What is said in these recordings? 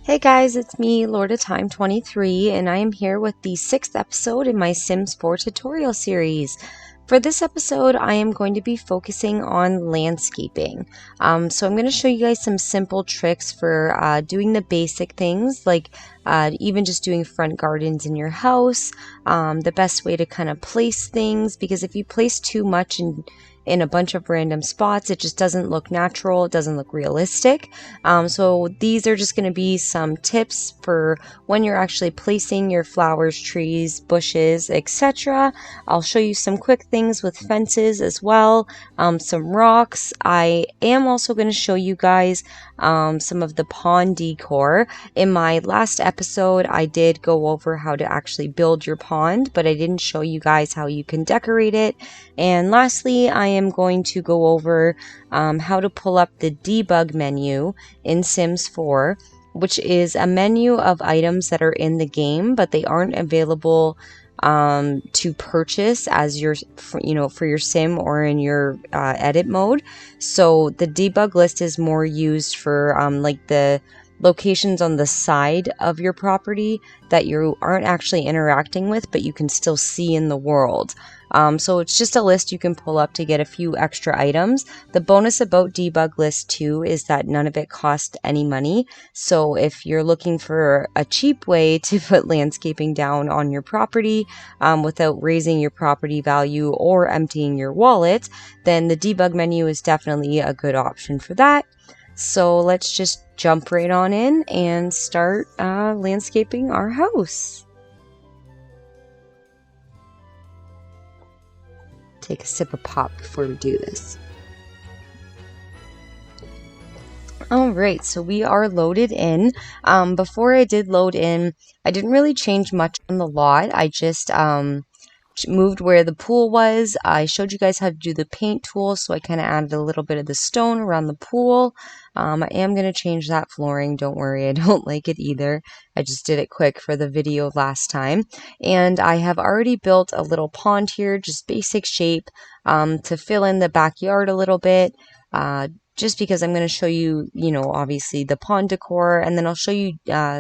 Hey guys, it's me, Lord of Time 23, and I am here with the 6th episode in my Sims 4 tutorial series. For this episode, I am going to be focusing on landscaping. So I'm going to show you guys some simple tricks for doing the basic things, like even just doing front gardens in your house, the best way to kind of place things, because if you place too much in a bunch of random spots, it just doesn't look natural, it doesn't look realistic. So these are just going to be some tips for when you're actually placing your flowers, trees, bushes, etc. I'll show you some quick things with fences as well, some rocks. I am also going to show you guys some of the pond decor. In my last episode, I did go over how to actually build your pond, but I didn't show you guys how you can decorate it. And lastly, I am going to go over how to pull up the debug menu in Sims 4, which is a menu of items that are in the game, but they aren't available to purchase as your, for your sim or in your edit mode. So the debug list is more used for like the locations on the side of your property that you aren't actually interacting with, but you can still see in the world. So it's just a list you can pull up to get a few extra items. The bonus about debug list too is that none of it costs any money. So if you're looking for a cheap way to put landscaping down on your property without raising your property value or emptying your wallet, then the debug menu is definitely a good option for that. So let's just jump right on in and start landscaping our house. Take a sip of pop before we do this. Alright, so we are loaded in. Before I did load in, I didn't really change much on the lot. I just moved where the pool was. I showed you guys how to do the paint tool, so I kind of added a little bit of the stone around the pool. I am going to change that flooring. Don't worry, I don't like it either. I just did it quick for the video last time. And I have already built a little pond here, just basic shape, to fill in the backyard a little bit. Just because I'm going to show you, obviously the pond decor, and then I'll show you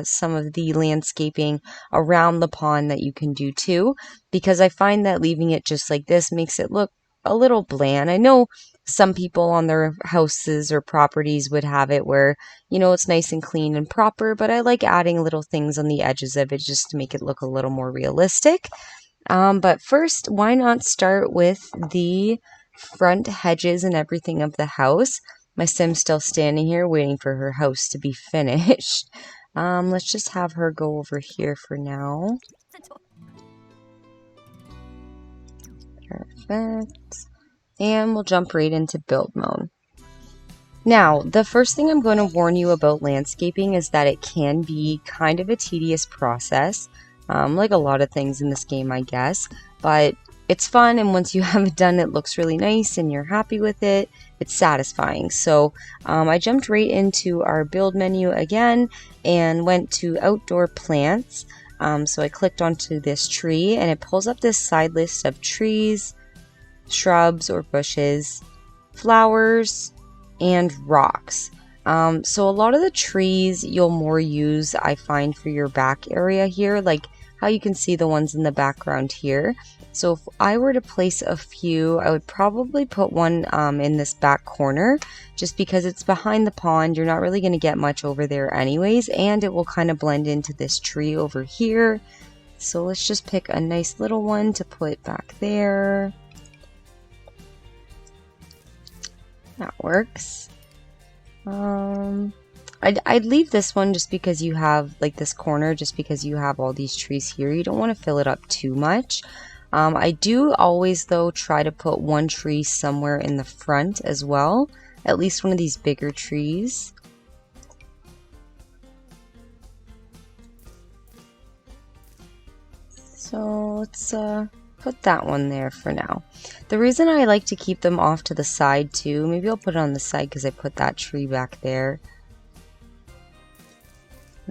some of the landscaping around the pond that you can do too, because I find that leaving it just like this makes it look a little bland. I know some people on their houses or properties would have it where, it's nice and clean and proper, but I like adding little things on the edges of it just to make it look a little more realistic. But first, why not start with the front hedges and everything of the house? My Sim's still standing here waiting for her house to be finished. Let's just have her go over here for now. Perfect. And we'll jump right into build mode. Now, the first thing I'm going to warn you about landscaping is that it can be kind of a tedious process, like a lot of things in this game, I guess, but it's fun, and once you have it done, it looks really nice and you're happy with it. It's satisfying. So I jumped right into our build menu again and went to outdoor plants. So I clicked onto this tree and it pulls up this side list of trees, shrubs or bushes, flowers, and rocks. So a lot of the trees you'll more use, I find, for your back area here, like how you can see the ones in the background here. So if I were to place a few, I would probably put one in this back corner, just because it's behind the pond. You're not really going to get much over there anyways, and it will kind of blend into this tree over here. So let's just pick a nice little one to put back there. That works. I'd leave this one just because you have, like, this corner, just because you have all these trees here. You don't want to fill it up too much. I do always, though, try to put one tree somewhere in the front as well. At least one of these bigger trees. So let's put that one there for now. The reason I like to keep them off to the side too, maybe I'll put it on the side because I put that tree back there.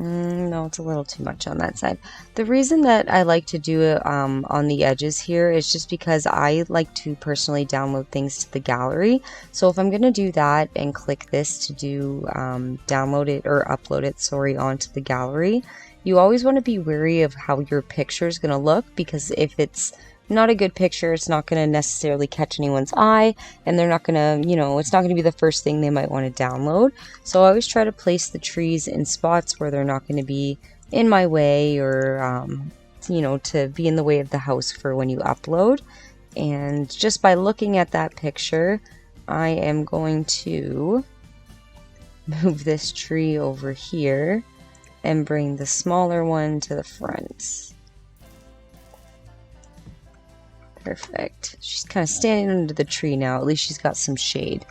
No, it's a little too much on that side. The reason that I like to do it on the edges here is just because I like to personally download things to the gallery. So if I'm going to do that and click this to do download it or upload it, sorry, onto the gallery, you always want to be wary of how your picture is going to look, because if it's not a good picture, it's not going to necessarily catch anyone's eye, and they're not going to, it's not going to be the first thing they might want to download. So I always try to place the trees in spots where they're not going to be in my way, or to be in the way of the house for when you upload. And just by looking at that picture, I am going to move this tree over here and bring the smaller one to the front. Perfect. She's kind of standing under the tree now. At least she's got some shade.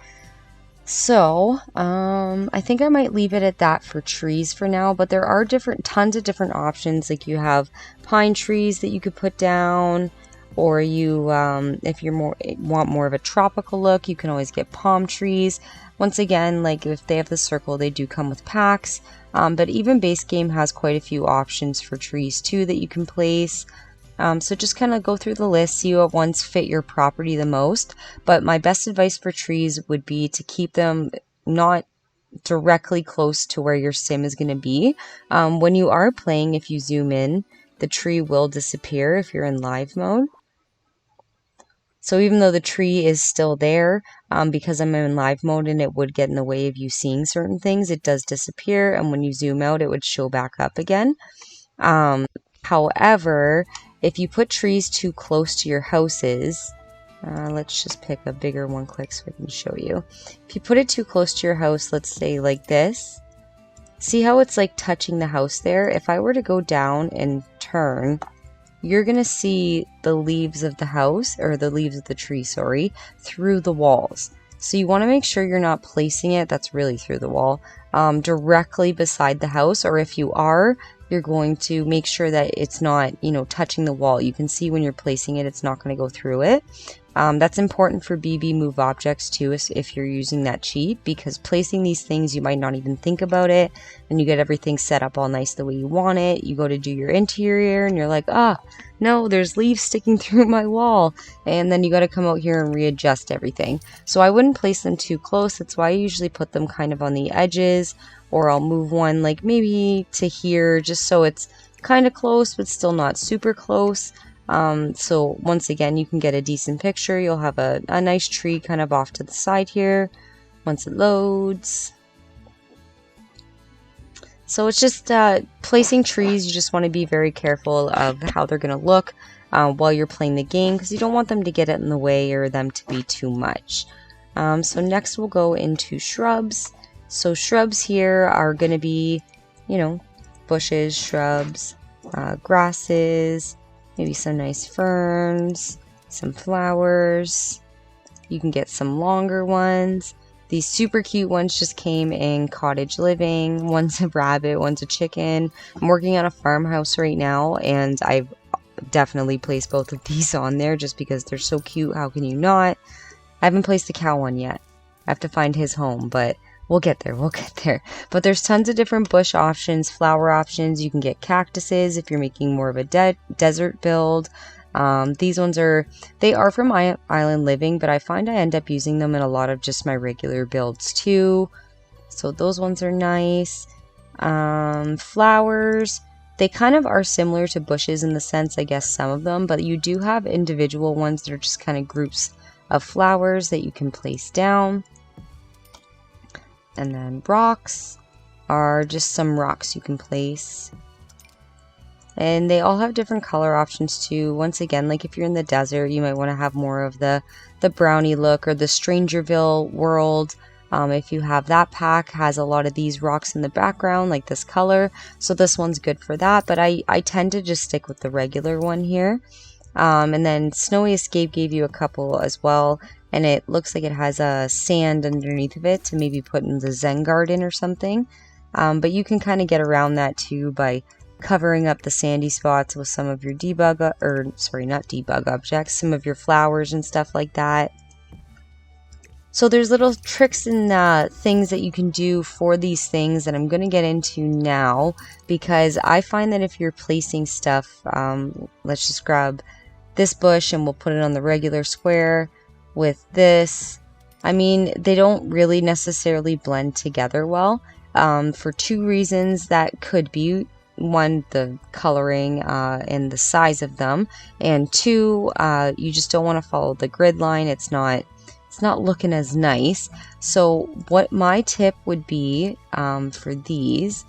So, I think I might leave it at that for trees for now, but there are tons of different options. Like, you have pine trees that you could put down, or you, if you want more of a tropical look, you can always get palm trees. Once again, like if they have the circle, they do come with packs, but even base game has quite a few options for trees too that you can place. So just kind of go through the list, see what ones fit your property the most. But my best advice for trees would be to keep them not directly close to where your sim is going to be. When you are playing, if you zoom in, the tree will disappear if you're in live mode. So even though the tree is still there, because I'm in live mode and it would get in the way of you seeing certain things, it does disappear. And when you zoom out, it would show back up again. However, if you put trees too close to your houses, let's just pick a bigger one quick so I can show you. If you put it too close to your house, let's say like this, see how it's like touching the house there? If I were to go down and turn, you're going to see the leaves of the house, or the leaves of the tree, sorry, through the walls. So you want to make sure you're not placing it, that's really through the wall, directly beside the house, or if you are, you're going to make sure that it's not, touching the wall. You can see when you're placing it, it's not going to go through it. That's important for BB move objects too, if you're using that cheat, because placing these things, you might not even think about it, and you get everything set up all nice the way you want it. You go to do your interior and you're like, no, there's leaves sticking through my wall, and then you got to come out here and readjust everything. So I wouldn't place them too close. That's why I usually put them kind of on the edges, or I'll move one like maybe to here, just so it's kind of close but still not super close. So once again, you can get a decent picture. You'll have a nice tree kind of off to the side here once it loads. So it's just placing trees. You just want to be very careful of how they're going to look while you're playing the game, because you don't want them to get in the way or them to be too much. So next we'll go into shrubs. So shrubs here are going to be, bushes, shrubs, grasses, maybe some nice ferns, some flowers. You can get some longer ones. These super cute ones just came in cottage living. One's a rabbit, one's a chicken. I'm working on a farmhouse right now, and I've definitely placed both of these on there just because they're so cute. How can you not? I haven't placed the cow one yet. I have to find his home, but we'll get there. But there's tons of different bush options, flower options. You can get cactuses if you're making more of a desert build. These ones are from Island Living, but I find I end up using them in a lot of just my regular builds too. So those ones are nice. Flowers, they kind of are similar to bushes in the sense, I guess, some of them, but you do have individual ones that are just kind of groups of flowers that you can place down. And then rocks are just some rocks you can place. And they all have different color options too. Once again, like if you're in the desert, you might want to have more of the brownie look, or the Strangerville world. If you have that pack, has a lot of these rocks in the background, like this color. So this one's good for that, but I tend to just stick with the regular one here. And then Snowy Escape gave you a couple as well, and it looks like it has a sand underneath of it to maybe put in the Zen garden or something. But you can kind of get around that too by covering up the sandy spots with some of your some of your flowers and stuff like that. So there's little tricks and things that you can do for these things that I'm going to get into now, because I find that if you're placing stuff, let's just grab this bush and we'll put it on the regular square with this. I mean, they don't really necessarily blend together well, for two reasons. That could be one, the coloring and the size of them, and two, you just don't want to follow the grid line. It's not looking as nice. So what my tip would be for these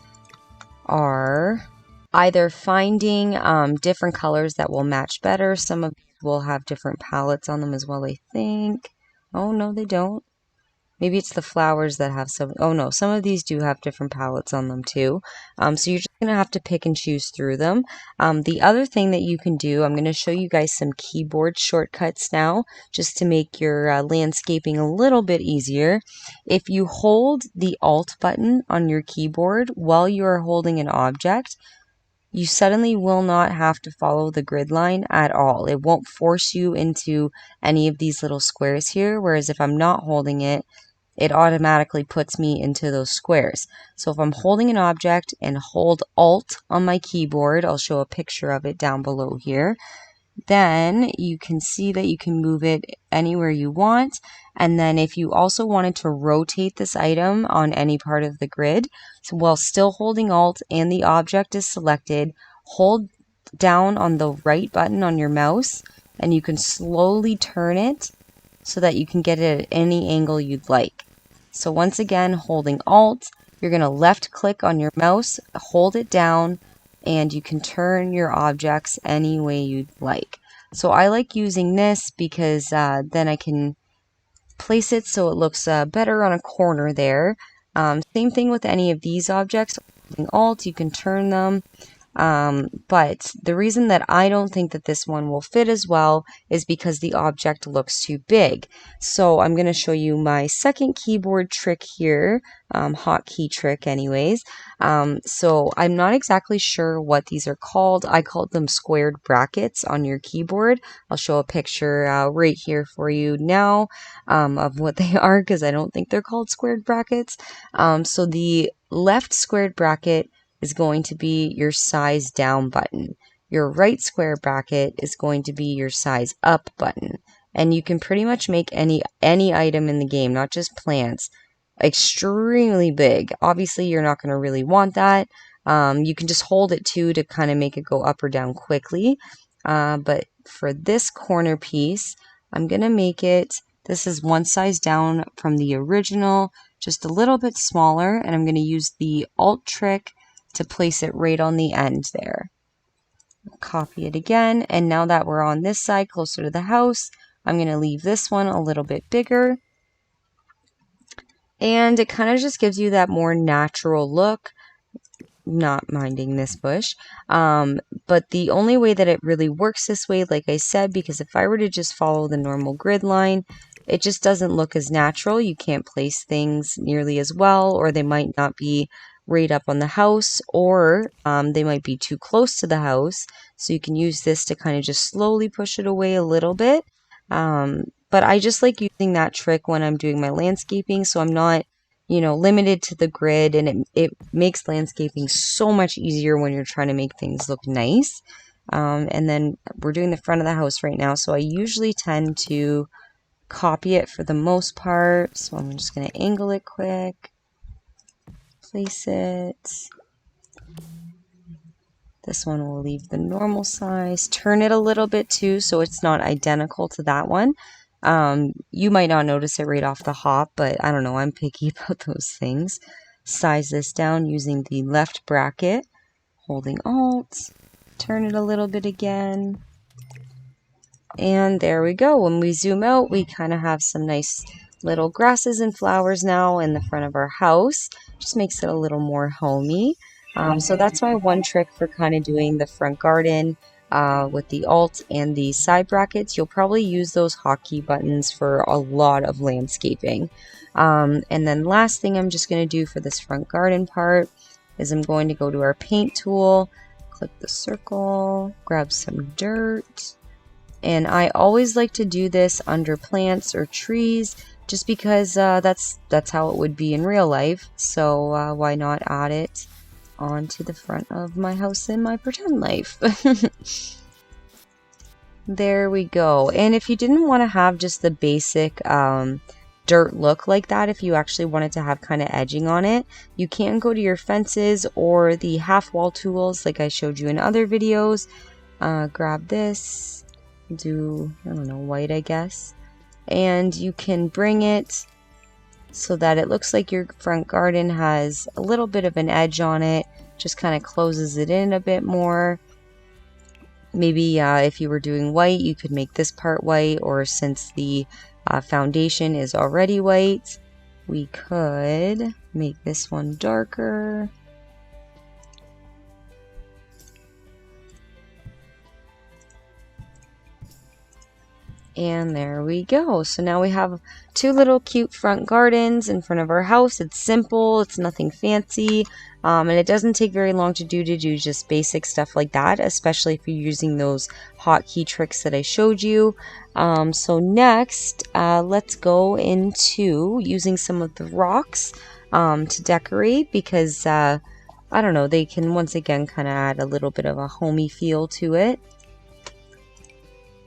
are either finding different colors that will match better. Some of these will have different palettes on them as well, I think. Oh, no, they don't. Maybe it's the flowers that have some. Oh, no, some of these do have different palettes on them too. So you're just going to have to pick and choose through them. The other thing that you can do, I'm going to show you guys some keyboard shortcuts now, just to make your landscaping a little bit easier. If you hold the Alt button on your keyboard while you are holding an object, you suddenly will not have to follow the grid line at all. It won't force you into any of these little squares here, whereas if I'm not holding it, it automatically puts me into those squares. So if I'm holding an object and hold Alt on my keyboard, I'll show a picture of it down below here, then you can see that you can move it anywhere you want. And then if you also wanted to rotate this item on any part of the grid, so while still holding Alt and the object is selected, hold down on the right button on your mouse and you can slowly turn it so that you can get it at any angle you'd like. So once again, holding Alt, you're going to left click on your mouse, hold it down, and you can turn your objects any way you'd like. So I like using this because then I can place it so it looks better on a corner there. Same thing with any of these objects. Holding Alt, you can turn them. But the reason that I don't think that this one will fit as well is because the object looks too big. So I'm going to show you my second keyboard trick here, hotkey trick anyways. So I'm not exactly sure what these are called. I called them squared brackets on your keyboard. I'll show a picture right here for you now of what they are, because I don't think they're called squared brackets. So the left squared bracket is going to be your size down button. Your right square bracket is going to be your size up button. And you can pretty much make any item in the game, not just plants, extremely big. Obviously, you're not going to really want that. You can just hold it too to kind of make it go up or down quickly. But for this corner piece, I'm going to make it, this is one size down from the original, just a little bit smaller, and I'm going to use the Alt trick to place it right on the end there. Copy it again, and now that we're on this side closer to the house, I'm going to leave this one a little bit bigger, and it kind of just gives you that more natural look, not minding this bush. But the only way that it really works this way, like I said, because if I were to just follow the normal grid line, it just doesn't look as natural. You can't place things nearly as well, or they might not be right up on the house, or they might be too close to the house. So you can use this to kind of just slowly push it away a little bit. But I just like using that trick when I'm doing my landscaping, so I'm not, limited to the grid, and it makes landscaping so much easier when you're trying to make things look nice. And then we're doing the front of the house right now, so I usually tend to copy it for the most part. So I'm just going to angle it quick, place it. This one will leave the normal size. Turn it a little bit too, so it's not identical to that one. You might not notice it right off the hop, but I don't know, I'm picky about those things. Size this down using the left bracket, holding Alt, turn it a little bit again. And there we go. When we zoom out, we kind of have some nice little grasses and flowers now in the front of our house. Just makes it a little more homey. So that's my one trick for kind of doing the front garden with the Alt and the side brackets. You'll probably use those hotkey buttons for a lot of landscaping. And then last thing I'm just going to do for this front garden part is I'm going to go to our paint tool, click the circle, grab some dirt. And I always like to do this under plants or trees just because that's how it would be in real life. So why not add it onto the front of my house in my pretend life? There we go. And if you didn't want to have just the basic dirt look like that, if you actually wanted to have kind of edging on it, you can go to your fences or the half wall tools like I showed you in other videos. Grab this, do, I don't know, white, I guess, and you can bring it so that it looks like your front garden has a little bit of an edge on it, just kind of closes it in a bit more. Maybe if you were doing white, you could make this part white, or since the foundation is already white, we could make this one darker. And there we go. So now we have two little cute front gardens in front of our house. It's simple, it's nothing fancy, and it doesn't take very long to do just basic stuff like that, especially if you're using those hotkey tricks that I showed you. So next, let's go into using some of the rocks to decorate, because I don't know, they can once again kind of add a little bit of a homey feel to it.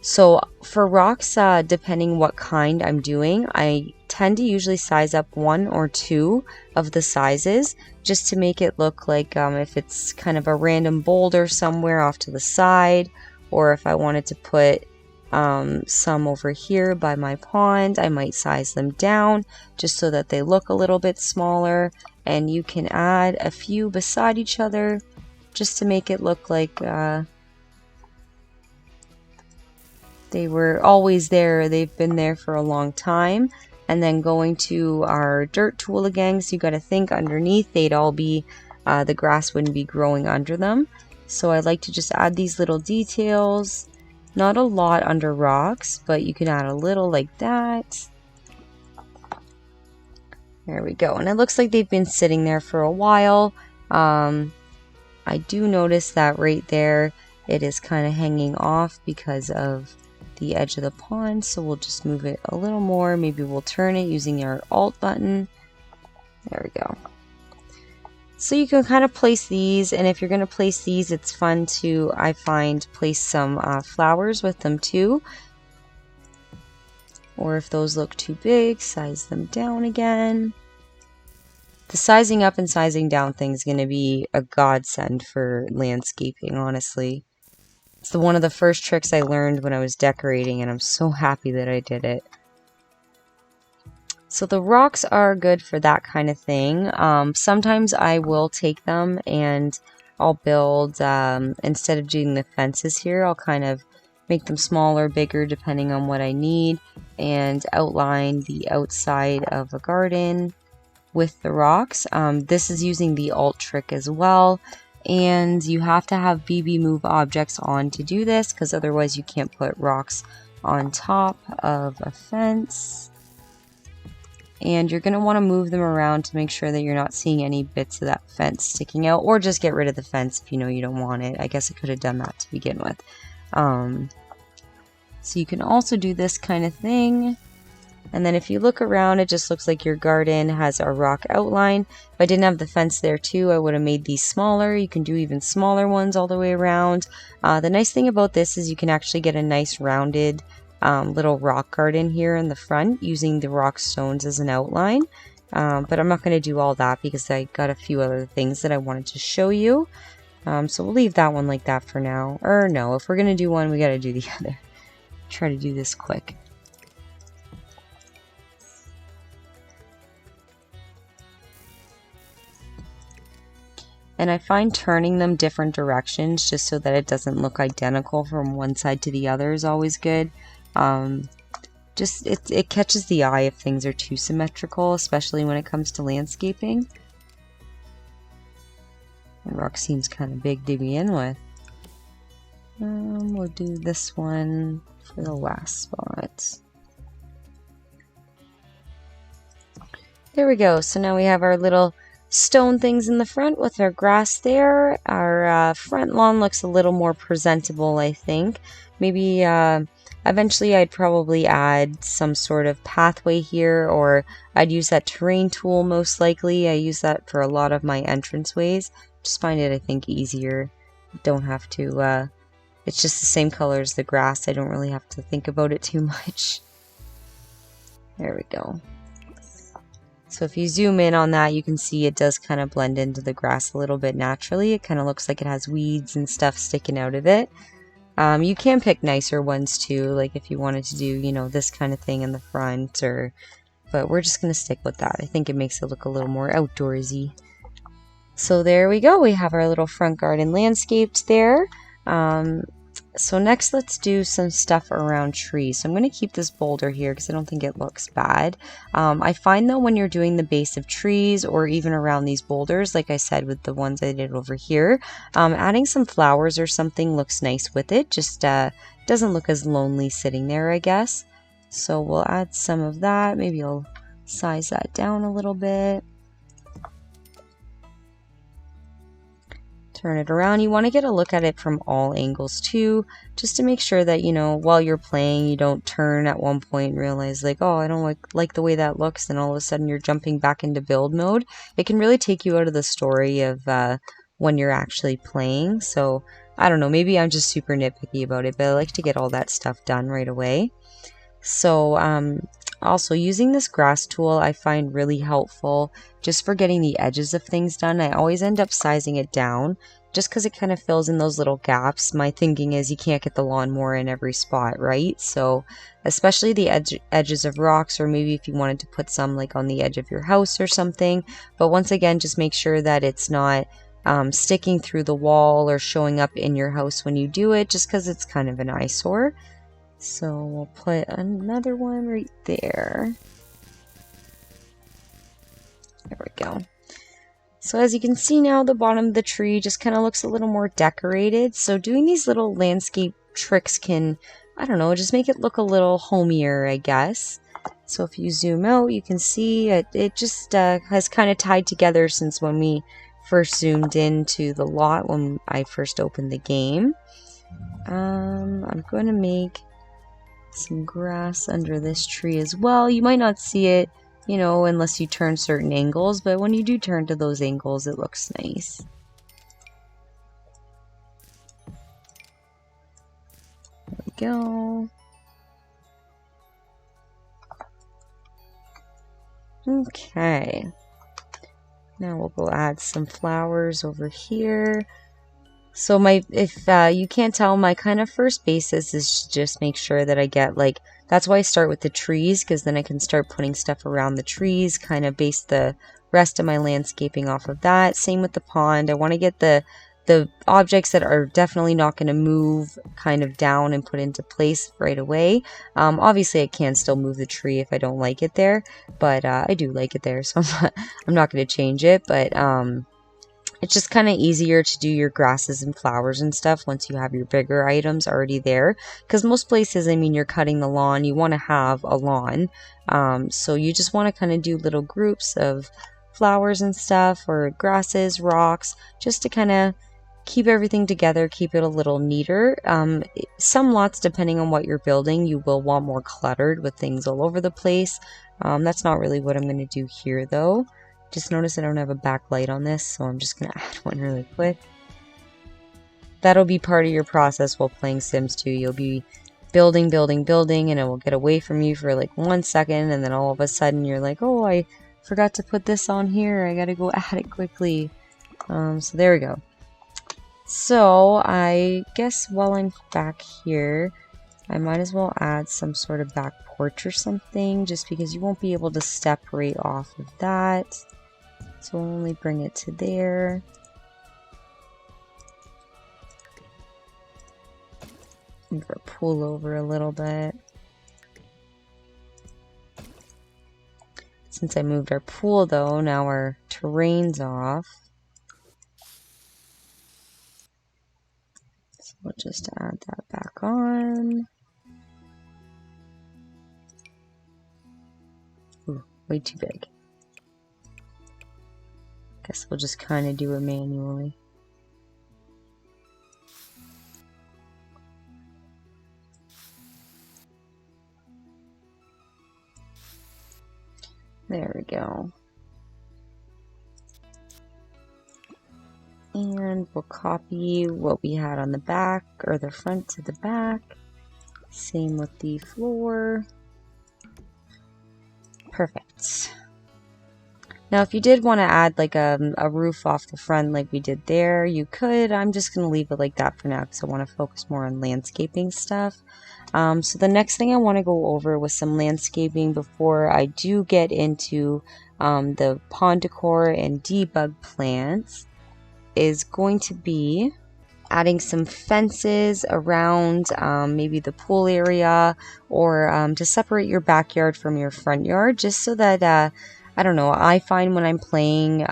So for rocks, depending what kind I'm doing, I tend to usually size up 1 or 2 of the sizes just to make it look like if it's kind of a random boulder somewhere off to the side, or if I wanted to put some over here by my pond, I might size them down just so that they look a little bit smaller. And you can add a few beside each other just to make it look like they were always there, they've been there for a long time. And then going to our dirt tool again, so you got to think underneath, they'd all be, the grass wouldn't be growing under them. So I like to just add these little details, not a lot under rocks, but you can add a little like that. There we go. And it looks like they've been sitting there for a while. I do notice that right there, it is kind of hanging off because of the edge of the pond, so we'll just move it a little more. Maybe we'll turn it using our Alt button. There we go. So you can kind of place these, and if you're going to place these, it's fun to, I find, place some flowers with them too. Or if those look too big, size them down again. The sizing up and sizing down thing is going to be a godsend for landscaping, honestly. It's one of the first tricks I learned when I was decorating, and I'm so happy that I did it. So the rocks are good for that kind of thing. Sometimes I will take them and I'll build, instead of doing the fences here, I'll kind of make them smaller, bigger, depending on what I need, and outline the outside of a garden with the rocks. This is using the Alt trick as well. And you have to have BB move objects on to do this, because otherwise you can't put rocks on top of a fence. And you're going to want to move them around to make sure that you're not seeing any bits of that fence sticking out, or just get rid of the fence if you know you don't want it. I guess I could have done that to begin with. So you can also do this kind of thing. And then if you look around, it just looks like your garden has a rock outline. If I didn't have the fence there too, I would have made these smaller. You can do even smaller ones all the way around. The nice thing about this is you can actually get a nice rounded little rock garden here in the front using the rock stones as an outline. But I'm not going to do all that because I got a few other things that I wanted to show you. So we'll leave that one like that for now. Or no, if we're going to do one, we got to do the other. Try to do this quick. And I find turning them different directions just so that it doesn't look identical from one side to the other is always good. It catches the eye if things are too symmetrical, especially when it comes to landscaping. The rock seems kind of big to begin with. We'll do this one for the last spot. There we go. So now we have our little stone things in the front with our grass there. Our front lawn looks a little more presentable, I think. Maybe Eventually I'd probably add some sort of pathway here, or I'd use that terrain tool most likely. I use that for a lot of my entranceways. Just find it, I think, easier. Don't have to, it's just the same color as the grass. I don't really have to think about it too much. There we go. So if you zoom in on that, you can see it does kind of blend into the grass a little bit naturally. It kind of looks like it has weeds and stuff sticking out of it. You can pick nicer ones too, like if you wanted to do, you know, this kind of thing in the front, but we're just going to stick with that. I think it makes it look a little more outdoorsy. So there we go. We have our little front garden landscaped there. So next let's do some stuff around trees. So I'm going to keep this boulder here because I don't think it looks bad. I find though when you're doing the base of trees or even around these boulders, like I said with the ones I did over here, adding some flowers or something looks nice with it. Just doesn't look as lonely sitting there, I guess. So we'll add some of that. Maybe I'll size that down a little bit. Turn it around. You want to get a look at it from all angles too, just to make sure that, you know, while you're playing, you don't turn at one point and realize like, oh, I don't like the way that looks, and all of a sudden you're jumping back into build mode. It can really take you out of the story of when you're actually playing. So I don't know, maybe I'm just super nitpicky about it, but I like to get all that stuff done right away. So also using this grass tool I find really helpful just for getting the edges of things done. I always end up sizing it down just because it kind of fills in those little gaps. My thinking is you can't get the lawnmower in every spot, right? So especially the edges of rocks, or maybe if you wanted to put some like on the edge of your house or something. But once again, just make sure that it's not sticking through the wall or showing up in your house when you do it, just because it's kind of an eyesore. So we'll put another one right there. There we go. So as you can see now, the bottom of the tree just kind of looks a little more decorated. So doing these little landscape tricks can, I don't know, just make it look a little homier, I guess. So if you zoom out, you can see it just has kind of tied together since when we first zoomed into the lot when I first opened the game. I'm going to make some grass under this tree as well. You might not see it, you know, unless you turn certain angles, but when you do turn to those angles, it looks nice. There we go. Okay. Now we'll go add some flowers over here. So if you can't tell, my kind of first basis is just make sure that I get like, that's why I start with the trees, because then I can start putting stuff around the trees, kind of base the rest of my landscaping off of that. Same with the pond. I want to get the objects that are definitely not going to move kind of down and put into place right away. Obviously I can still move the tree if I don't like it there, but I do like it there, so I'm not going to change it, but it's just kind of easier to do your grasses and flowers and stuff once you have your bigger items already there. Because most places, I mean, you're cutting the lawn, you want to have a lawn. So you just want to kind of do little groups of flowers and stuff, or grasses, rocks, just to kind of keep everything together, keep it a little neater. Some lots, depending on what you're building, you will want more cluttered with things all over the place. That's not really what I'm going to do here, though. Just notice I don't have a backlight on this, so I'm just going to add one really quick. That'll be part of your process while playing Sims 2. You'll be building, building, building, and it will get away from you for like 1 second, and then all of a sudden you're like, oh, I forgot to put this on here. I gotta go add it quickly. So there we go. So I guess while I'm back here, I might as well add some sort of back porch or something, just because you won't be able to step right off of that. So we'll only bring it to there. Move our pool over a little bit. Since I moved our pool though, now our terrain's off. So we'll just add that back on. Ooh, way too big. Guess we'll just kind of do it manually. There we go. And we'll copy what we had on the back, or the front to the back. Same with the floor. Perfect. Now, if you did want to add like a roof off the front like we did there, you could. I'm just going to leave it like that for now because I want to focus more on landscaping stuff. So the next thing I want to go over with some landscaping before I do get into the pond decor and debug plants is going to be adding some fences around maybe the pool area, or to separate your backyard from your front yard, just so that I don't know, I find when I'm playing,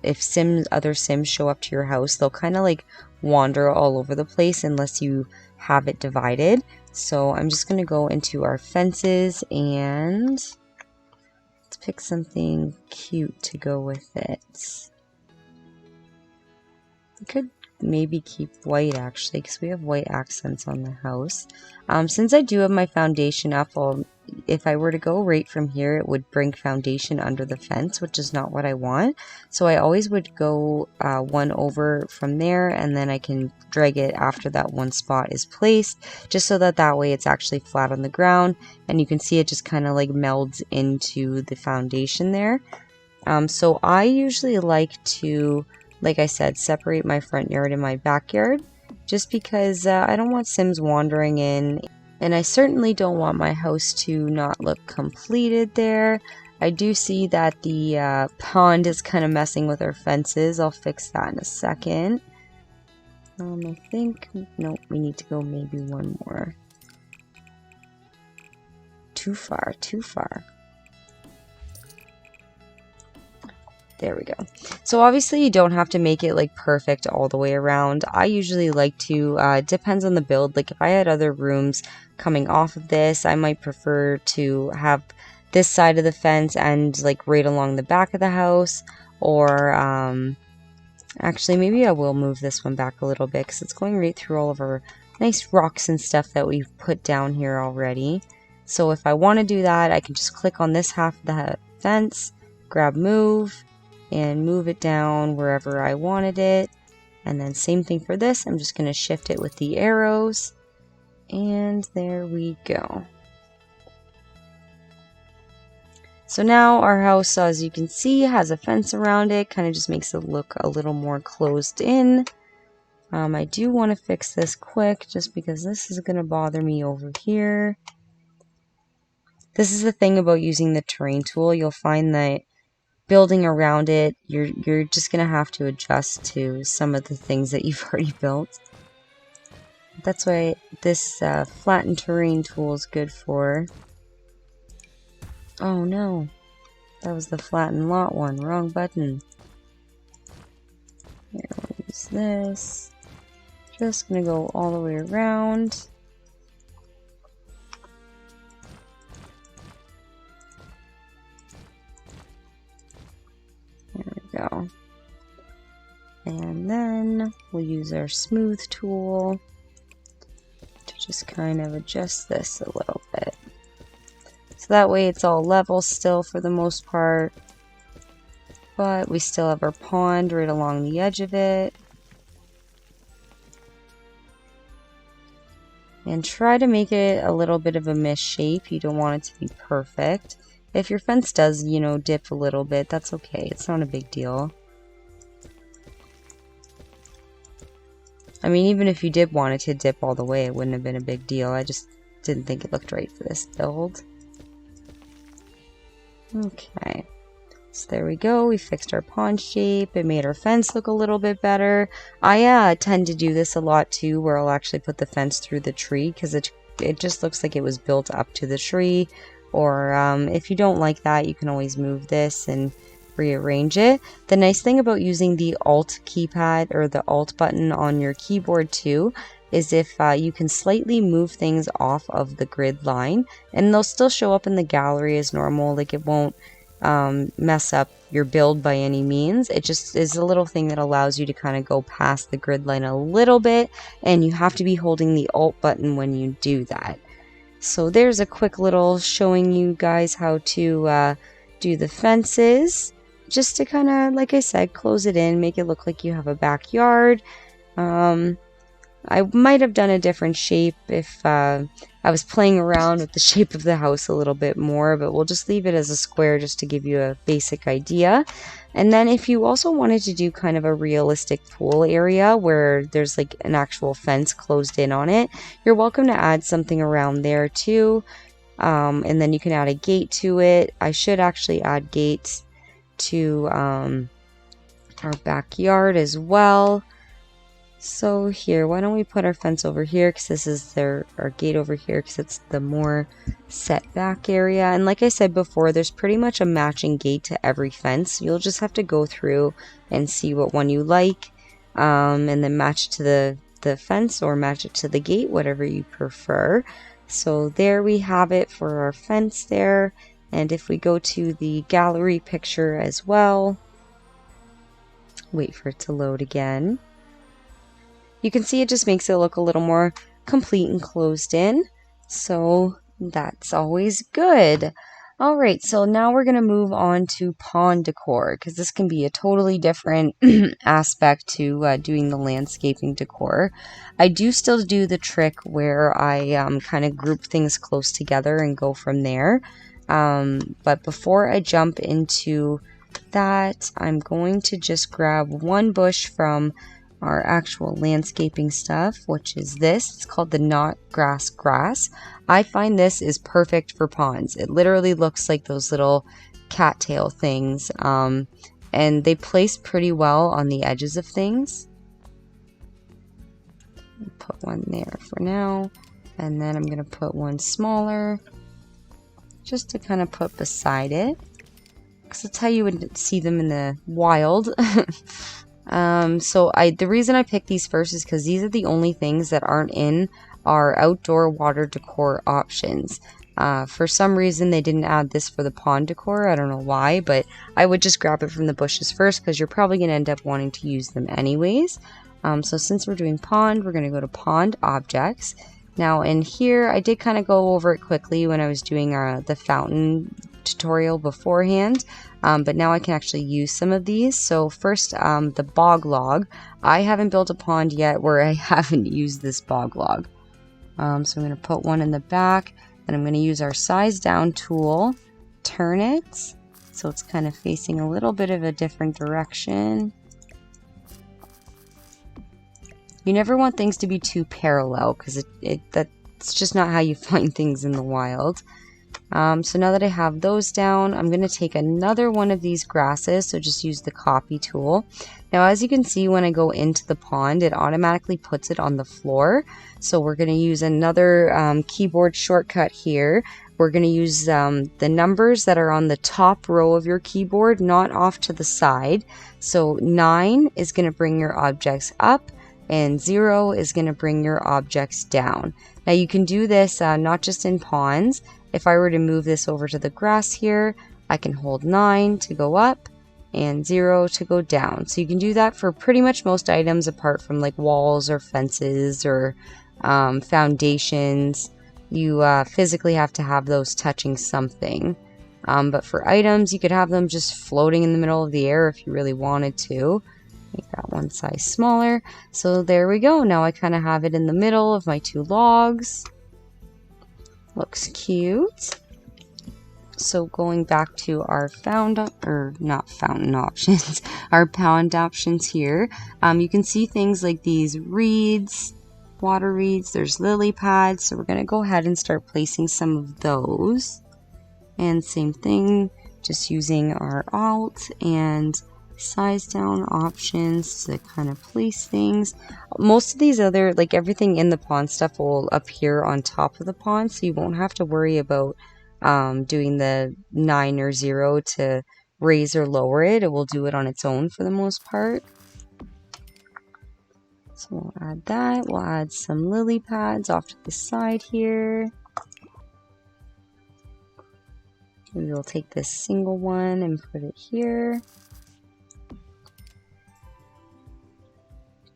if other Sims show up to your house, they'll kind of like wander all over the place unless you have it divided. So I'm just going to go into our fences and let's pick something cute to go with it. I could maybe keep white actually, because we have white accents on the house. Since I do have my foundation up, if I were to go right from here, it would bring foundation under the fence, which is not what I want. So I always would go one over from there, and then I can drag it after that one spot is placed, just so that way it's actually flat on the ground, and you can see it just kind of like melds into the foundation there. So I usually like to, like I said, separate my front yard and my backyard, just because I don't want Sims wandering in, and I certainly don't want my house to not look completed there. I do see that the pond is kind of messing with our fences. I'll fix that in a second. I think, nope, we need to go maybe one more. Too far, too far. There we go. So obviously you don't have to make it like perfect all the way around. I usually like to, depends on the build. Like if I had other rooms coming off of this, I might prefer to have this side of the fence and like right along the back of the house. Or actually maybe I will move this one back a little bit because it's going right through all of our nice rocks and stuff that we've put down here already. So if I want to do that, I can just click on this half of the fence, grab move, and move it down wherever I wanted it. And then same thing for this. I'm just going to shift it with the arrows. And there we go. So now our house, as you can see, has a fence around it. Kind of just makes it look a little more closed in. I do want to fix this quick just because this is going to bother me over here. This is the thing about using the terrain tool. You'll find that building around it, you're just gonna have to adjust to some of the things that you've already built. That's why this flatten terrain tool is good for. Oh no, that was the flatten lot one. Wrong button. Here, we'll use this. Just gonna go all the way around. Go. And then we'll use our smooth tool to just kind of adjust this a little bit. So that way it's all level still for the most part, but we still have our pond right along the edge of it. And try to make it a little bit of a misshape. You don't want it to be perfect. If your fence does, you know, dip a little bit, that's okay. It's not a big deal. I mean, even if you did want it to dip all the way, it wouldn't have been a big deal. I just didn't think it looked right for this build. Okay. So there we go. We fixed our pond shape. It made our fence look a little bit better. I tend to do this a lot too, where I'll actually put the fence through the tree because it just looks like it was built up to the tree. Or if you don't like that, you can always move this and rearrange it. The nice thing about using the Alt keypad or the Alt button on your keyboard too is if you can slightly move things off of the grid line, and they'll still show up in the gallery as normal. Like it won't mess up your build by any means. It just is a little thing that allows you to kind of go past the grid line a little bit, and you have to be holding the Alt button when you do that. So there's a quick little showing you guys how to do the fences, just to kind of, like I said, close it in, make it look like you have a backyard. I might have done a different shape if I was playing around with the shape of the house a little bit more, but we'll just leave it as a square just to give you a basic idea. And then if you also wanted to do kind of a realistic pool area where there's like an actual fence closed in on it, you're welcome to add something around there too. And then you can add a gate to it. I should actually add gates to our backyard as well. So here, why don't we put our fence over here, because this is our gate over here, because it's the more set back area. And like I said before, there's pretty much a matching gate to every fence. You'll just have to go through and see what one you like, and then match to the fence or match it to the gate, whatever you prefer. So there we have it for our fence there. And if we go to the gallery picture as well, wait for it to load again. You can see it just makes it look a little more complete and closed in. So that's always good. All right, so now we're going to move on to pond decor, because this can be a totally different aspect to doing the landscaping decor. I do still do the trick where I kind of group things close together and go from there. But before I jump into that, I'm going to just grab one bush from our actual landscaping stuff, which is this. It's called the knot grass. I find this is perfect for ponds. It literally looks like those little cattail things, and they place pretty well on the edges of things. Put one there for now, and then I'm going to put one smaller just to kind of put beside it, because that's how you would see them in the wild. So the reason I picked these first is because these are the only things that aren't in our outdoor water decor options. For some reason they didn't add this for the pond decor. I don't know why, but I would just grab it from the bushes first, because you're probably going to end up wanting to use them anyways. So since we're doing pond, we're going to go to pond objects. Now in here, I did kind of go over it quickly when I was doing the fountain tutorial beforehand, but now I can actually use some of these. So first, the bog log. I haven't built a pond yet where I haven't used this bog log. So I'm going to put one in the back, and I'm going to use our size down tool, turn it so it's kind of facing a little bit of a different direction. You never want things to be too parallel, because that's just not how you find things in the wild. So now that I have those down, I'm going to take another one of these grasses, so just use the copy tool. Now as you can see, when I go into the pond, it automatically puts it on the floor. So we're going to use another keyboard shortcut here. We're going to use the numbers that are on the top row of your keyboard, not off to the side. So 9 is going to bring your objects up, and 0 is going to bring your objects down. Now you can do this not just in ponds. If I were to move this over to the grass here, I can hold 9 to go up and 0 to go down. So you can do that for pretty much most items apart from like walls or fences or foundations. You physically have to have those touching something. But for items, you could have them just floating in the middle of the air if you really wanted to. Make that one size smaller. So there we go. Now I kind of have it in the middle of my two logs. Looks cute. So going back to our not fountain options, our pond options here, you can see things like these reeds, water reeds, there's lily pads. So we're going to go ahead and start placing some of those. And same thing, just using our alt and size down options to kind of place things. Most of these other, like everything in the pond stuff, will appear on top of the pond, so you won't have to worry about doing the 9 or 0 to raise or lower it. It will do it on its own for the most part. So we'll add that. We'll add some lily pads off to the side here. Maybe we'll take this single one and put it here.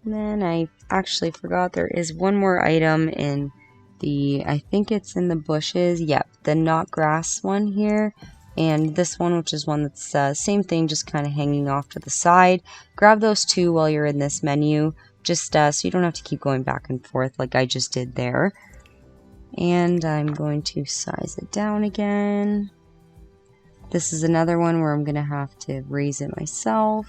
And then I actually forgot there is one more item in the, I think it's in the bushes. Yep, the knot grass one here. and this one, which is one that's same thing, just kind of hanging off to the side. Grab those two while you're in this menu, just so you don't have to keep going back and forth like I just did there. And I'm going to size it down again. This is another one where I'm going to have to raise it myself.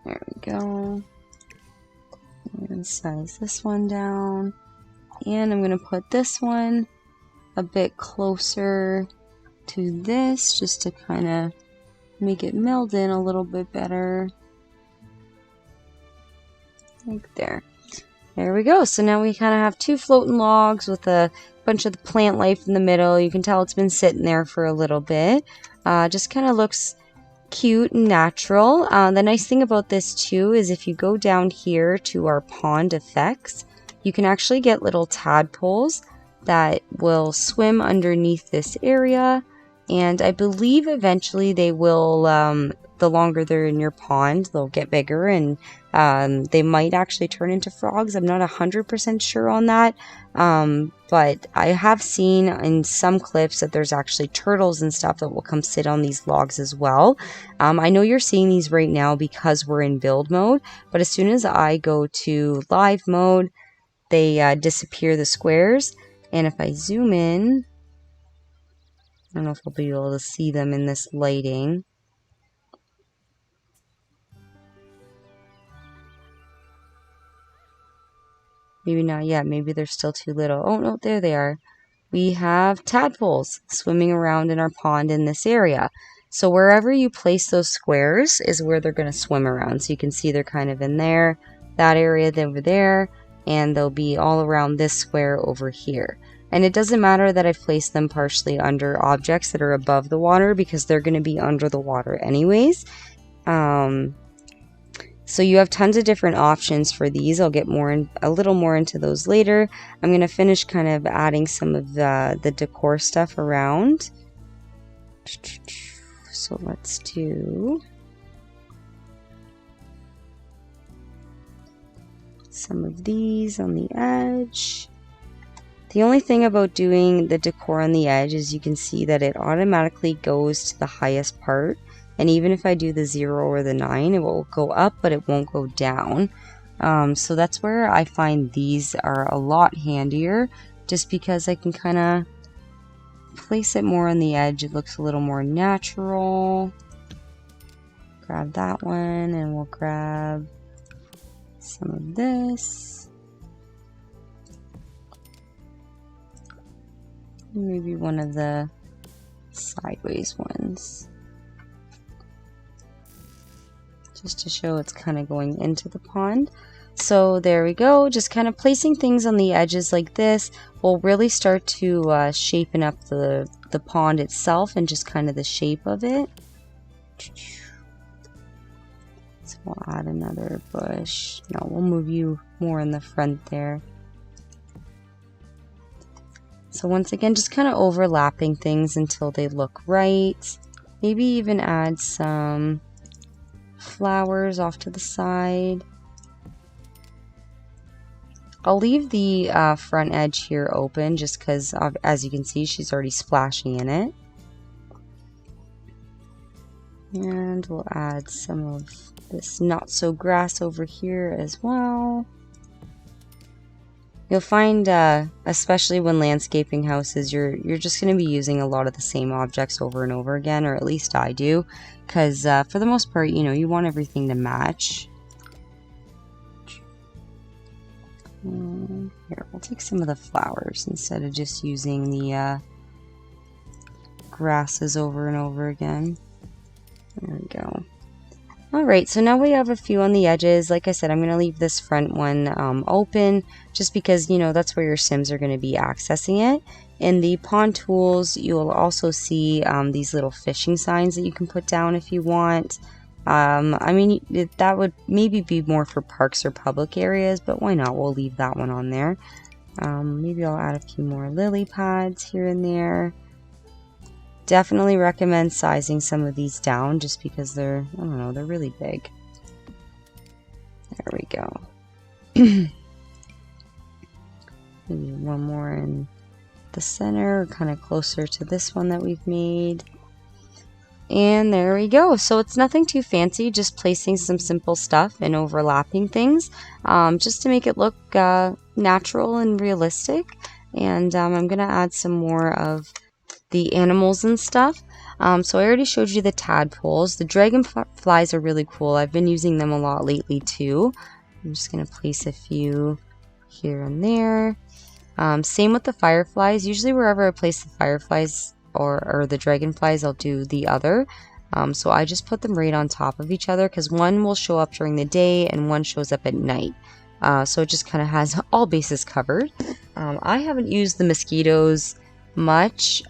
There we go. And size this one down. And I'm going to put this one a bit closer to this, just to kind of make it meld in a little bit better. Like there. There we go. So now we kind of have two floating logs with a bunch of the plant life in the middle. You can tell it's been sitting there for a little bit. Just kind of looks cute and natural. The nice thing about this too is if you go down here to our pond effects, you can actually get little tadpoles that will swim underneath this area, and I believe eventually they will, the longer they're in your pond, they'll get bigger, and they might actually turn into frogs. I'm not 100% sure on that, but I have seen in some clips that there's actually turtles and stuff that will come sit on these logs as well. I know you're seeing these right now because we're in build mode, but as soon as I go to live mode, they disappear, the squares. And if I zoom in, I don't know if I'll be able to see them in this lighting. Maybe not yet. Maybe they're still too little. Oh, no, there they are. We have tadpoles swimming around in our pond in this area. So wherever you place those squares is where they're going to swim around. So you can see they're kind of in there, that area over there, and they'll be all around this square over here. And it doesn't matter that I've placed them partially under objects that are above the water, because they're going to be under the water anyways. So you have tons of different options for these. I'll get a little more into those later. I'm going to finish kind of adding some of the decor stuff around. So let's do some of these on the edge. The only thing about doing the decor on the edge is you can see that it automatically goes to the highest part. And even if I do the 0 or the 9, it will go up, but it won't go down. So that's where I find these are a lot handier, just because I can kind of place it more on the edge. It looks a little more natural. Grab that one, and we'll grab some of this. Maybe one of the sideways ones, just to show it's kind of going into the pond. So there we go. Just kind of placing things on the edges like this will really start to shapen up the pond itself and just kind of the shape of it. So we'll add another bush. No, we'll move you more in the front there. So once again, just kind of overlapping things until they look right. Maybe even add some flowers off to the side. I'll leave the front edge here open just because, as you can see, she's already splashing in it. And we'll add some of this not so grass over here as well. You'll find, especially when landscaping houses, you're just going to be using a lot of the same objects over and over again, or at least I do, because for the most part, you know, you want everything to match. Here, we'll take some of the flowers instead of just using the grasses over and over again. There we go. Alright, so now we have a few on the edges. Like I said, I'm going to leave this front one open just because, you know, that's where your Sims are going to be accessing it. In the pond tools, you'll also see these little fishing signs that you can put down if you want. I mean, that would maybe be more for parks or public areas, but why not? We'll leave that one on there. Maybe I'll add a few more lily pads here and there Definitely recommend sizing some of these down just because they're, I don't know, they're really big. There we go. Maybe one more in the center, kind of closer to this one that we've made. And there we go. So it's nothing too fancy, just placing some simple stuff and overlapping things just to make it look natural and realistic. And I'm going to add some more of the animals and stuff. So I already showed you the tadpoles. The dragonflies are really cool. I've been using them a lot lately too. I'm just going to place a few here and there. Same with the fireflies. Usually wherever I place the fireflies or the dragonflies, I'll do the other. So I just put them right on top of each other because one will show up during the day and one shows up at night. So it just kind of has all bases covered. I haven't used the mosquitoes much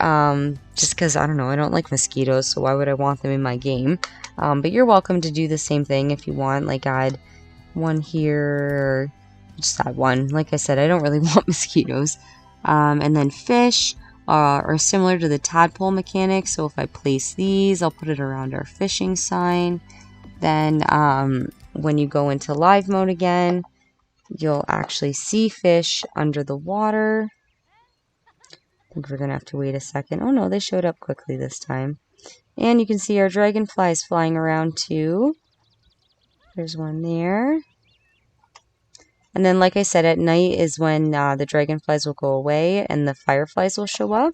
just because, I don't know, I don't like mosquitoes, so why would I want them in my game? But you're welcome to do the same thing if you want, like add one here, just add one. Like I said, I don't really want mosquitoes. And then fish are similar to the tadpole mechanic, so if I place these, I'll put it around our fishing sign. Then when you go into live mode again, you'll actually see fish under the water. I think we're going to have to wait a second. Oh no, they showed up quickly this time. And you can see our dragonflies flying around too. There's one there. And then, like I said, at night is when the dragonflies will go away and the fireflies will show up.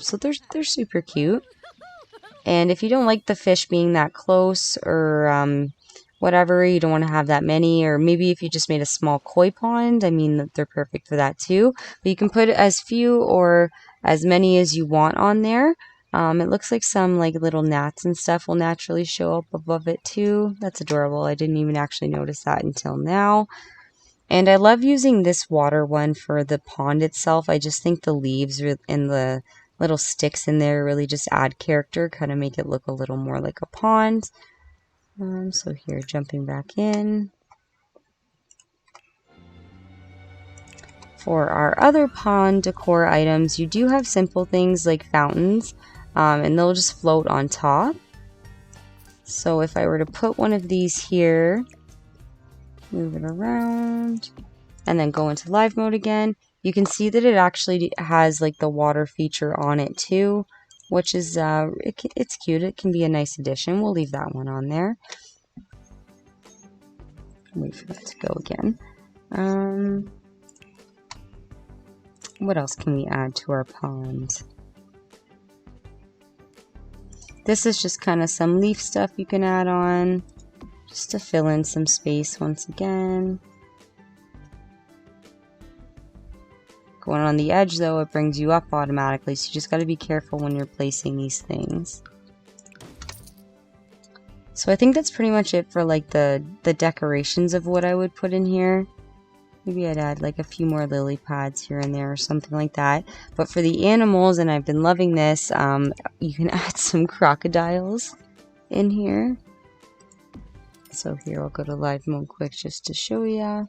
So they're super cute. And if you don't like the fish being that close or whatever, you don't want to have that many, or maybe if you just made a small koi pond, I mean, they're perfect for that too. But you can put as few or as many as you want on there. It looks like some like little gnats and stuff will naturally show up above it too. That's adorable. I didn't even actually notice that until now. And I love using this water one for the pond itself. I just think the leaves and the little sticks in there really just add character, kind of make it look a little more like a pond. So here, jumping back in. For our other pond decor items, you do have simple things like fountains, and they'll just float on top. So if I were to put one of these here, move it around, and then go into live mode again, you can see that it actually has like the water feature on it too, which is it's cute. It can be a nice addition. We'll leave that one on there. Wait for that to go again. What else can we add to our pond? This is just kind of some leaf stuff you can add on just to fill in some space once again. Going on the edge though, it brings you up automatically, so you just got to be careful when you're placing these things. So I think that's pretty much it for like the decorations of what I would put in here. Maybe I'd add like a few more lily pads here and there or something like that. But for the animals, and I've been loving this, you can add some crocodiles in here. So here I'll go to live mode quick just to show ya.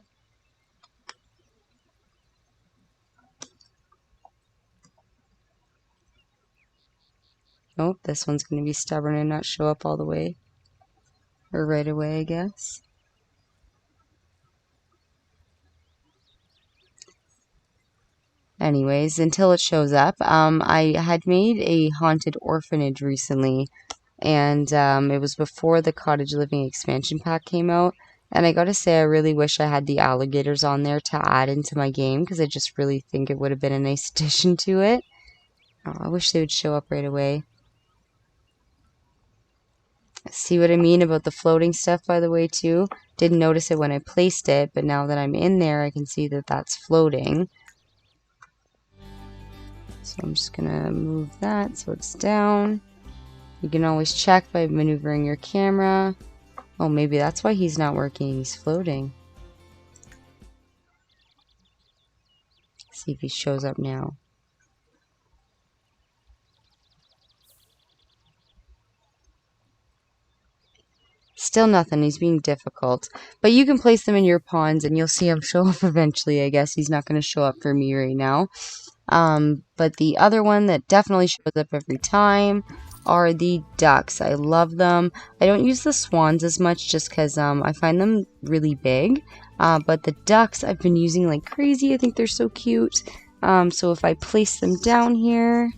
Nope, this one's going to be stubborn and not show up all the way. Or right away, I guess. Anyways, until it shows up, I had made a haunted orphanage recently, and it was before the cottage living expansion pack came out, and I gotta say I really wish I had the alligators on there to add into my game, because I just really think it would have been a nice addition to it. I wish they would show up right away. See what I mean about the floating stuff, by the way, too? Didn't notice it when I placed it, but now that I'm in there, I can see that that's floating. So I'm just going to move that so it's down. You can always check by maneuvering your camera. Oh, maybe that's why he's not working. He's floating. See if he shows up now. Still nothing. He's being difficult. But you can place them in your ponds and you'll see him show up eventually, I guess. He's not going to show up for me right now. But the other one that definitely shows up every time are the ducks. I love them. I don't use the swans as much just because I find them really big. But the ducks I've been using like crazy. I think they're so cute. So if I place them down here,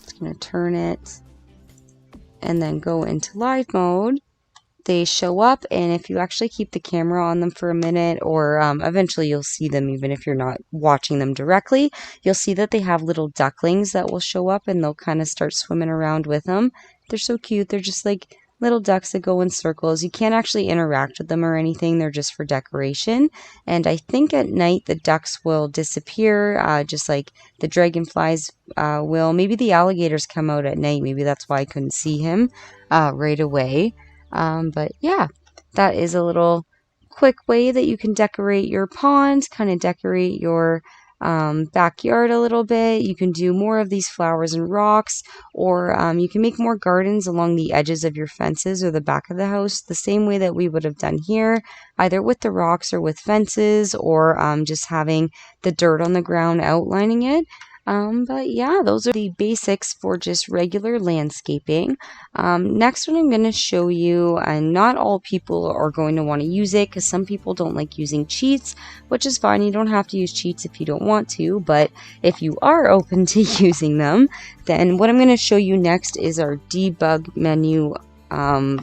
it's going to turn it and then go into live mode. They show up, and if you actually keep the camera on them for a minute, or eventually you'll see them even if you're not watching them directly, you'll see that they have little ducklings that will show up and they'll kind of start swimming around with them. They're so cute. They're just like little ducks that go in circles. You can't actually interact with them or anything. They're just for decoration. And I think at night the ducks will disappear, just like the dragonflies will. Maybe the alligators come out at night. Maybe that's why I couldn't see him right away. But yeah, that is a little quick way that you can decorate your pond, kind of decorate your backyard a little bit. You can do more of these flowers and rocks, or you can make more gardens along the edges of your fences or the back of the house, the same way that we would have done here, either with the rocks or with fences, or just having the dirt on the ground outlining it. But yeah, those are the basics for just regular landscaping. Next one I'm going to show you, and not all people are going to want to use it because some people don't like using cheats, which is fine. You don't have to use cheats if you don't want to, but if you are open to using them, then what I'm going to show you next is our debug menu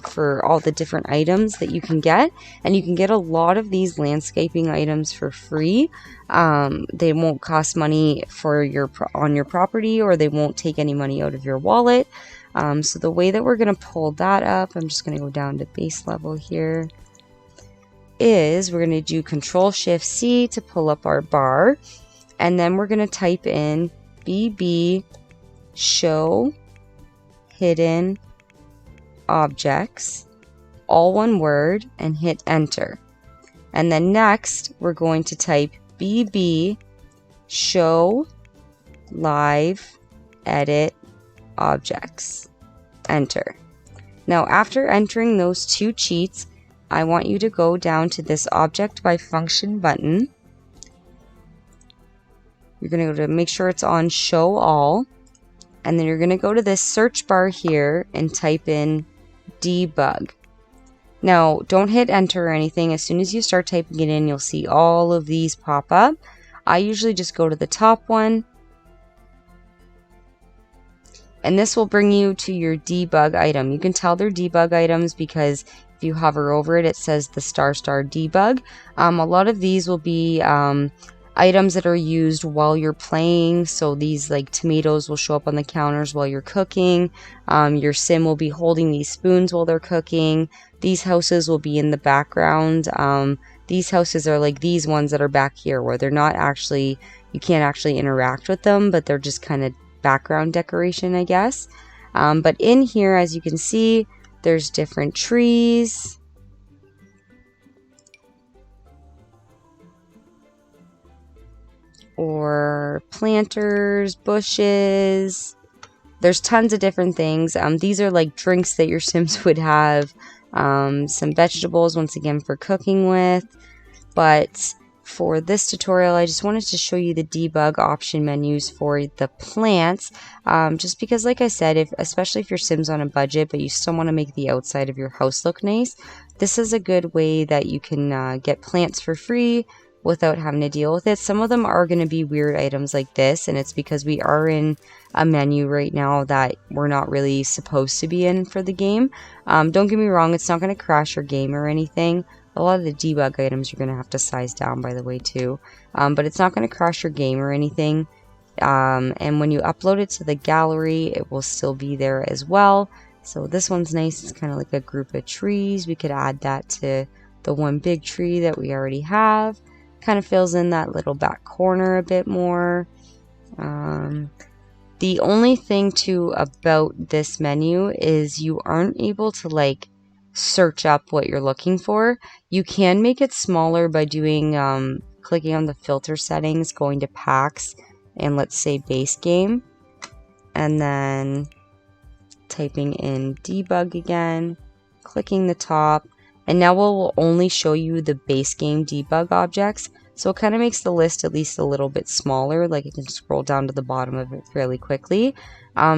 for all the different items that you can get. And you can get a lot of these landscaping items for free. They won't cost money for on your property, or they won't take any money out of your wallet. So the way that we're going to pull that up, I'm just going to go down to base level here, is we're going to do Control-Shift-C to pull up our bar. And then we're going to type in BB show hidden objects, all one word, and hit enter. And then next we're going to type BB show live edit objects, enter. Now after entering those two cheats, I want you to go down to this object by function button. You're going to go to make sure it's on show all, and then you're going to go to this search bar here and type in debug. Now don't hit enter or anything. As soon as you start typing it in, you'll see all of these pop up. I usually just go to the top one, and this will bring you to your debug item. You can tell they're debug items because if you hover over it, it says the star debug. A lot of these will be items that are used while you're playing. So these like tomatoes will show up on the counters while you're cooking. Your sim will be holding these spoons while they're cooking. These houses will be in the background. These houses are like these ones that are back here where they're not actually, you can't actually interact with them, but they're just kind of background decoration, I guess. But in here, as you can see, there's different trees. Or planters, bushes. There's tons of different things. These are like drinks that your Sims would have. Some vegetables, once again, for cooking with. But for this tutorial, I just wanted to show you the debug option menus for the plants. Just because, like I said, especially if your Sim's on a budget, but you still want to make the outside of your house look nice, this is a good way that you can get plants for free without having to deal with it. Some of them are going to be weird items like this, and it's because we are in a menu right now that we're not really supposed to be in for the game. Don't get me wrong, it's not going to crash your game or anything. A lot of the debug items you're going to have to size down, by the way, too. But it's not going to crash your game or anything. And when you upload it to the gallery, it will still be there as well. So this one's nice. It's kind of like a group of trees. We could add that to the one big tree that we already have. Kind of fills in that little back corner a bit more. The only thing too about this menu is you aren't able to like search up what you're looking for. You can make it smaller by doing clicking on the filter settings, going to packs, and let's say base game, and then typing in debug again, clicking the top, and now we'll only show you the base game debug objects. So it kind of makes the list at least a little bit smaller, like you can scroll down to the bottom of it fairly quickly.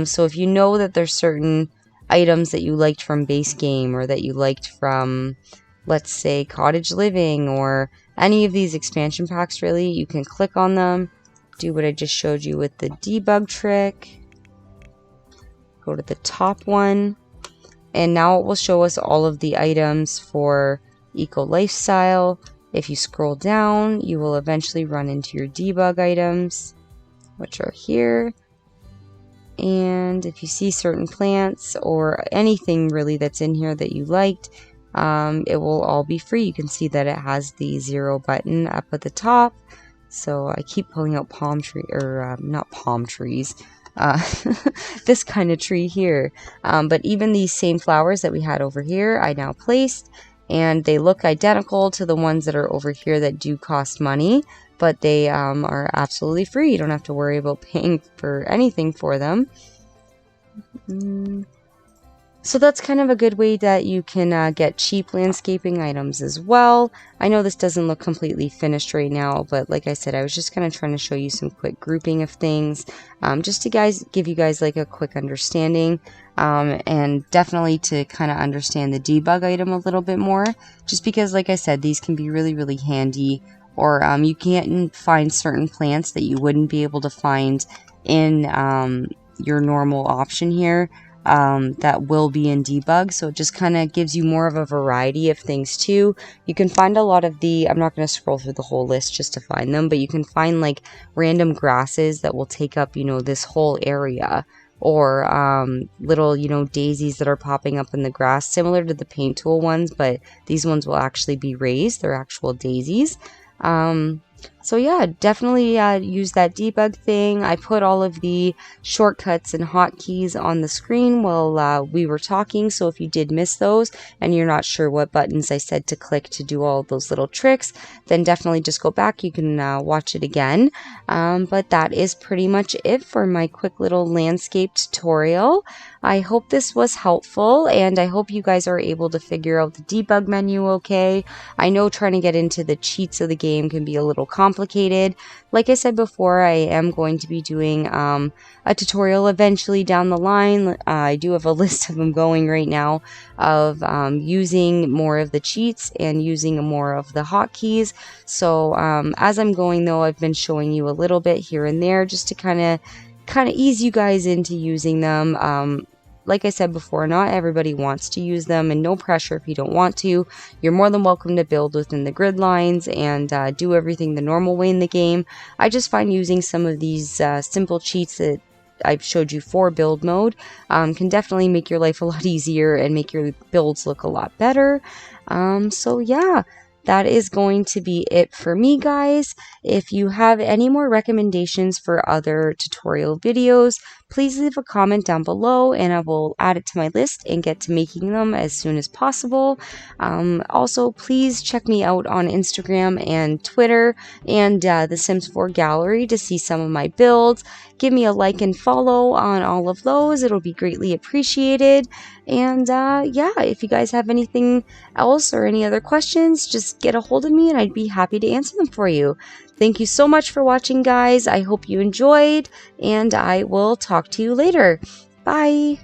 So if you know that there's certain items that you liked from base game, or that you liked from, let's say, Cottage Living, or any of these expansion packs, really, you can click on them, do what I just showed you with the debug trick, go to the top one, and now it will show us all of the items for Eco Lifestyle. If you scroll down, you will eventually run into your debug items, which are here. And if you see certain plants or anything really that's in here that you liked, it will all be free. You can see that it has the 0 button up at the top. So I keep pulling out palm tree, or not palm trees, this kind of tree here. But even these same flowers that we had over here, I now placed, and they look identical to the ones that are over here that do cost money, but they are absolutely free. You don't have to worry about paying for anything for them. So that's kind of a good way that you can get cheap landscaping items as well. I know this doesn't look completely finished right now, but like I said, I was just kind of trying to show you some quick grouping of things, just to give you guys like a quick understanding, and definitely to kind of understand the debug item a little bit more, just because, like I said, these can be really, really handy, or you can't find certain plants that you wouldn't be able to find in your normal option here. That will be in debug, so it just kind of gives you more of a variety of things too. You can find a lot of the, I'm not going to scroll through the whole list just to find them, but you can find like random grasses that will take up, this whole area, or little, daisies that are popping up in the grass, similar to the paint tool ones, but these ones will actually be raised. They're actual daisies. So yeah, definitely use that debug thing. I put all of the shortcuts and hotkeys on the screen while we were talking, so if you did miss those and you're not sure what buttons I said to click to do all those little tricks, then definitely just go back. You can watch it again. But that is pretty much it for my quick little landscape tutorial. I hope this was helpful, and I hope you guys are able to figure out the debug menu okay. I know trying to get into the cheats of the game can be a little complicated. Like I said before, I am going to be doing a tutorial eventually down the line. I do have a list of them going right now of using more of the cheats and using more of the hotkeys. So as I'm going though, I've been showing you a little bit here and there just to kind of ease you guys into using them. Like I said before, not everybody wants to use them, and no pressure if you don't want to. You're more than welcome to build within the grid lines and do everything the normal way in the game. I just find using some of these simple cheats that I've showed you for build mode can definitely make your life a lot easier and make your builds look a lot better. So yeah, that is going to be it for me, guys. If you have any more recommendations for other tutorial videos, please leave a comment down below and I will add it to my list and get to making them as soon as possible. Also, please check me out on Instagram and Twitter and the Sims 4 gallery to see some of my builds. Give me a like and follow on all of those. It'll be greatly appreciated. And yeah, if you guys have anything else or any other questions, just get a hold of me and I'd be happy to answer them for you. Thank you so much for watching, guys. I hope you enjoyed, and I will talk to you later. Bye!